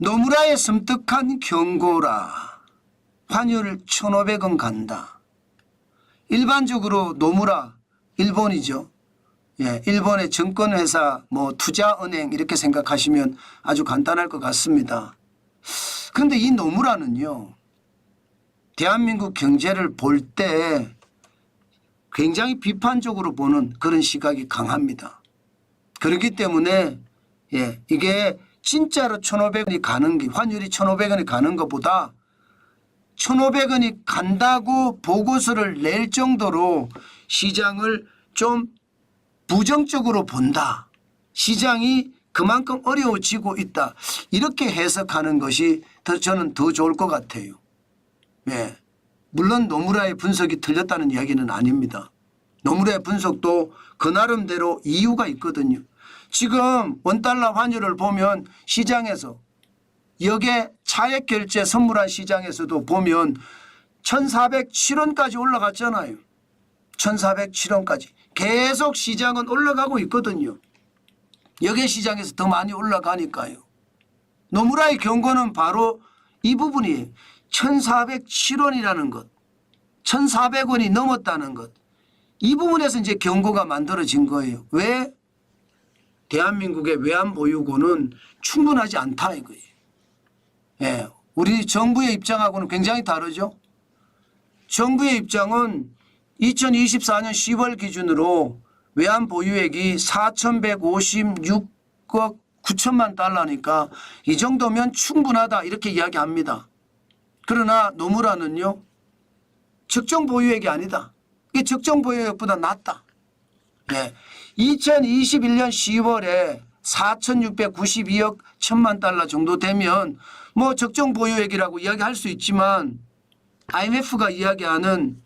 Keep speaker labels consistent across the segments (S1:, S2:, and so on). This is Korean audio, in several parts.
S1: 노무라의 섬뜩한 경고라. 환율 1,500원 간다. 일반적으로 노무라 일본이죠. 예, 일본의 증권회사 뭐 투자은행 이렇게 생각하시면 아주 간단할 것 같습니다. 그런데 이 노무라는요. 대한민국 경제를 볼 때 굉장히 비판적으로 보는 그런 시각이 강합니다. 그렇기 때문에 예, 이게 진짜로 1,500원이 가는 게 환율이 1,500원이 가는 것보다 1,500원이 간다고 보고서를 낼 정도로 시장을 좀 부정적으로 본다. 시장이 그만큼 어려워지고 있다. 이렇게 해석하는 것이 저는 더 좋을 것 같아요. 네. 물론 노무라의 분석이 틀렸다는 이야기는 아닙니다. 노무라의 분석도 그 나름대로 이유가 있거든요. 지금 원달러 환율을 보면 시장에서 역의 차액 결제 선물한 시장에서도 보면 1,407원까지 올라갔잖아요. 1,407원까지. 계속 시장은 올라가고 있거든요. 역의 시장에서 더 많이 올라가니까요. 노무라의 경고는 바로 이 부분이에요. 1,407원이라는 것. 1,400원이 넘었다는 것. 이 부분에서 이제 경고가 만들어진 거예요. 왜? 대한민국의 외환보유고는 충분하지 않다 이거예요. 예, 우리 정부의 입장하고는 굉장히 다르죠. 정부의 입장은 2024년 10월 기준으로 외환보유액이 4,156억 9천만 달러니까 이 정도면 충분하다 이렇게 이야기합니다. 그러나 노무라는요. 적정 보유액이 아니다. 이게 적정 보유액보다 낮다. 네. 2021년 10월에 4,692억 1천만 달러 정도 되면 뭐 적정 보유액이라고 이야기할 수 있지만 IMF가 이야기하는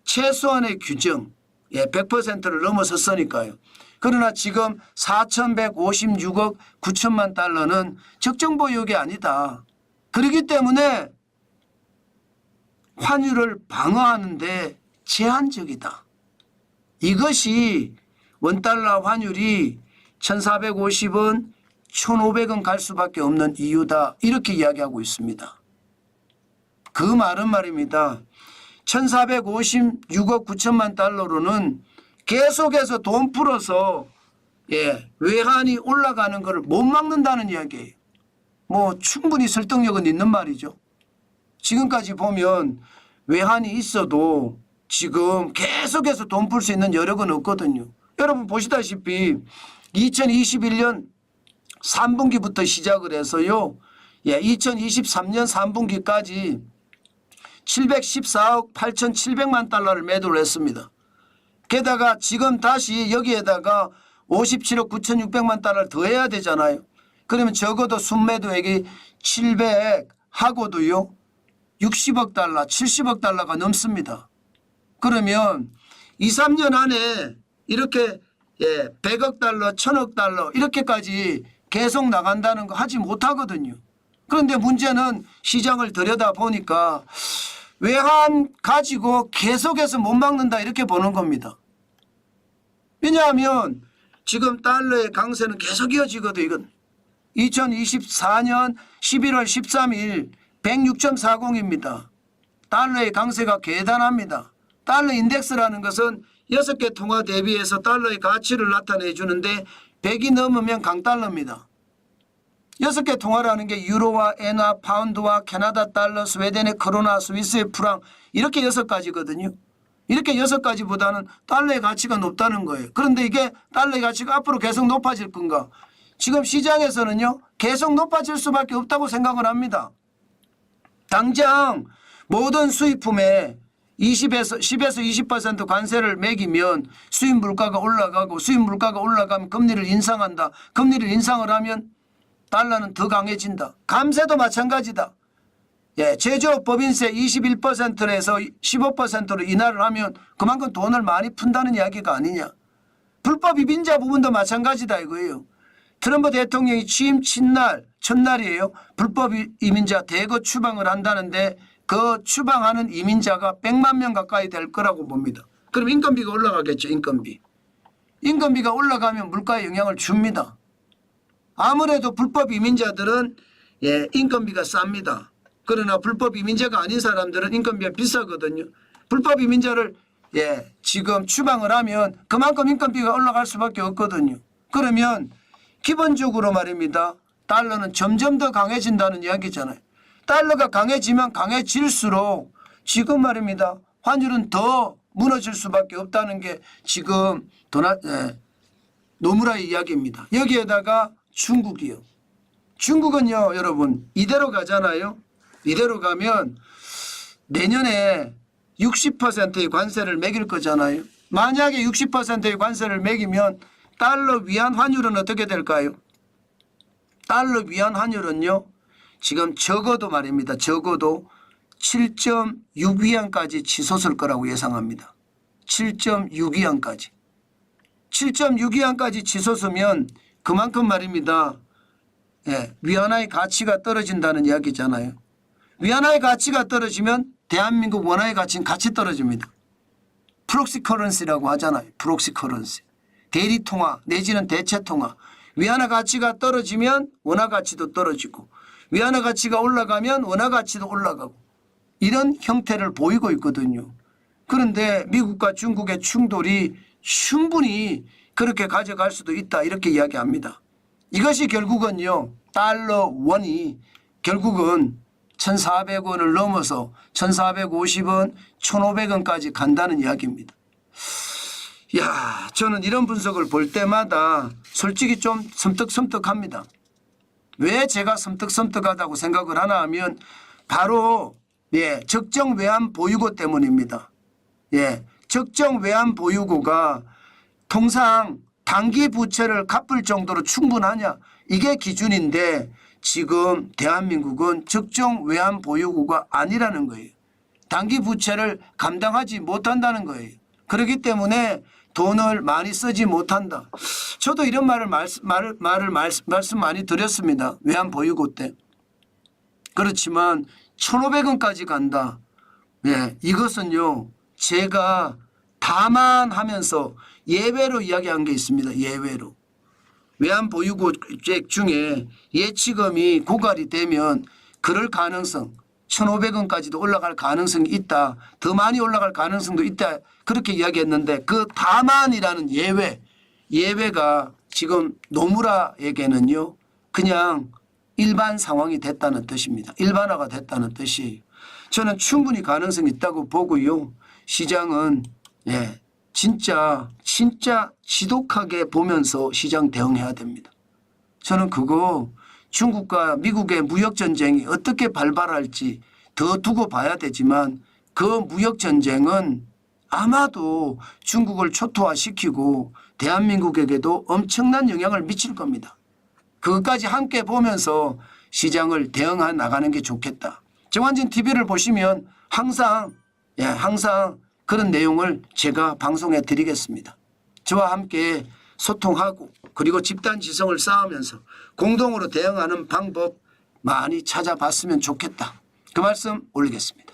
S1: 최소한의 규정 100%를 넘어섰으니까요. 그러나 지금 4,156억 9천만 달러는 적정 보유액이 아니다. 그렇기 때문에 환율을 방어하는 데 제한적이다. 이것이 원달러 환율이 1,450원, 1,500원 갈 수밖에 없는 이유다. 이렇게 이야기하고 있습니다. 그 말은 말입니다. 1,456억 9천만 달러로는 계속해서 돈 풀어서 외환이 올라가는 것을 못 막는다는 이야기예요. 뭐 충분히 설득력은 있는 말이죠. 지금까지 보면 외환이 있어도 지금 계속해서 돈 풀 수 있는 여력은 없거든요. 여러분 보시다시피 2021년 3분기부터 시작을 해서요. 2023년 3분기까지 714억 8,700만 달러를 매도를 했습니다. 게다가 지금 다시 여기에다가 57억 9,600만 달러를 더해야 되잖아요. 그러면 적어도 순매도액이 700 하고도요. 60억 달러, 70억 달러가 넘습니다. 그러면 2, 3년 안에 이렇게 100억 달러, 1,000억 달러 이렇게까지 계속 나간다는 거 하지 못하거든요. 그런데 문제는 시장을 들여다보니까 외환 가지고 계속해서 못 막는다 이렇게 보는 겁니다. 왜냐하면 지금 달러의 강세는 계속 이어지거든요. 이건 2024년 11월 13일 106.40입니다. 달러의 강세가 대단합니다. 달러 인덱스라는 것은 6개 통화 대비해서 달러의 가치를 나타내 주는데 100이 넘으면 강달러입니다. 6개 통화라는 게 유로와 엔화, 파운드와 캐나다 달러, 스웨덴의 크로나, 스위스의 프랑 이렇게 6가지거든요. 이렇게 6가지보다는 달러의 가치가 높다는 거예요. 그런데 이게 달러의 가치가 앞으로 계속 높아질 건가? 지금 시장에서는요. 계속 높아질 수밖에 없다고 생각을 합니다. 당장 모든 수입품에 10에서 20% 관세를 매기면 수입 물가가 올라가고 수입 물가가 올라가면 금리를 인상한다. 금리를 인상을 하면 달러는 더 강해진다. 감세도 마찬가지다. 제조업 법인세 21%에서 15%로 인하를 하면 그만큼 돈을 많이 푼다는 이야기가 아니냐. 불법 이민자 부분도 마찬가지다 이거예요. 트럼프 대통령이 취임 첫날이에요. 불법 이민자 대거 추방을 한다는데 그 추방하는 이민자가 100만 명 가까이 될 거라고 봅니다. 그럼 인건비가 올라가겠죠. 인건비가 올라가면 물가에 영향을 줍니다. 아무래도 불법 이민자들은 예, 인건비가 쌉니다. 그러나 불법 이민자가 아닌 사람들은 인건비가 비싸거든요. 불법 이민자를 예, 지금 추방을 하면 그만큼 인건비가 올라갈 수밖에 없거든요. 그러면 기본적으로 말입니다. 달러는 점점 더 강해진다는 이야기잖아요. 달러가 강해지면 강해질수록 지금 말입니다. 환율은 더 무너질 수밖에 없다는 게 지금 노무라의 이야기입니다. 여기에다가 중국이요. 중국은요, 여러분, 이대로 가잖아요. 이대로 가면 내년에 60%의 관세를 매길 거잖아요. 만약에 60%의 관세를 매기면 달러 위안 환율은 어떻게 될까요? 달러 위안 환율은요, 지금 적어도 말입니다. 적어도 7.6위안까지 치솟을 거라고 예상합니다. 7.6위안까지. 7.6위안까지 치솟으면 그만큼 말입니다. 예, 위안화의 가치가 떨어진다는 이야기잖아요. 위안화의 가치가 떨어지면 대한민국 원화의 가치는 같이 떨어집니다. 프록시 커런시라고 하잖아요. 프록시 커런시. 대리통화 내지는 대체통화. 위안화 가치가 떨어지면 원화 가치도 떨어지고 위안화 가치가 올라가면 원화 가치도 올라가고 이런 형태를 보이고 있거든요. 그런데 미국과 중국의 충돌이 충분히 그렇게 가져갈 수도 있다 이렇게 이야기합니다. 이것이 결국은요. 달러 원이 결국은 1,400원을 넘어서 1,450원, 1,500원까지 간다는 이야기입니다. 야, 저는 이런 분석을 볼 때마다 솔직히 좀 섬뜩섬뜩합니다. 왜 제가 섬뜩섬뜩하다고 생각을 하나 하면 바로 예, 적정 외환 보유고 때문입니다. 예, 적정 외환 보유고가 통상 단기 부채를 갚을 정도로 충분하냐 이게 기준인데 지금 대한민국은 적정 외환 보유고가 아니라는 거예요. 단기 부채를 감당하지 못한다는 거예요. 그렇기 때문에 돈을 많이 쓰지 못한다. 저도 이런 말씀 많이 드렸습니다. 외환 보유고 때. 그렇지만 1,500원까지 간다. 예, 이것은요. 제가 다만 하면서 예외로 이야기한 게 있습니다. 예외로. 외환 보유고액 중에 예치금이 고갈이 되면 그럴 가능성 1,500원까지도 올라갈 가능성이 있다. 더 많이 올라갈 가능성도 있다. 그렇게 이야기했는데 그 다만이라는 예외가 지금 노무라에게는요. 그냥 일반 상황이 됐다는 뜻입니다. 일반화가 됐다는 뜻이에요. 저는 충분히 가능성이 있다고 보고요. 시장은 예, 진짜 지독하게 보면서 시장 대응해야 됩니다. 저는 그거 중국과 미국의 무역전쟁이 어떻게 발발할지 더 두고 봐야 되지만 그 무역전쟁은 아마도 중국을 초토화시키고 대한민국에게도 엄청난 영향을 미칠 겁니다. 그것까지 함께 보면서 시장을 대응해 나가는 게 좋겠다. 정환진 TV를 보시면 항상 그런 내용을 제가 방송해 드리겠습니다. 저와 함께 소통하고 그리고 집단 지성을 쌓으면서 공동으로 대응하는 방법 많이 찾아봤으면 좋겠다. 그 말씀 올리겠습니다.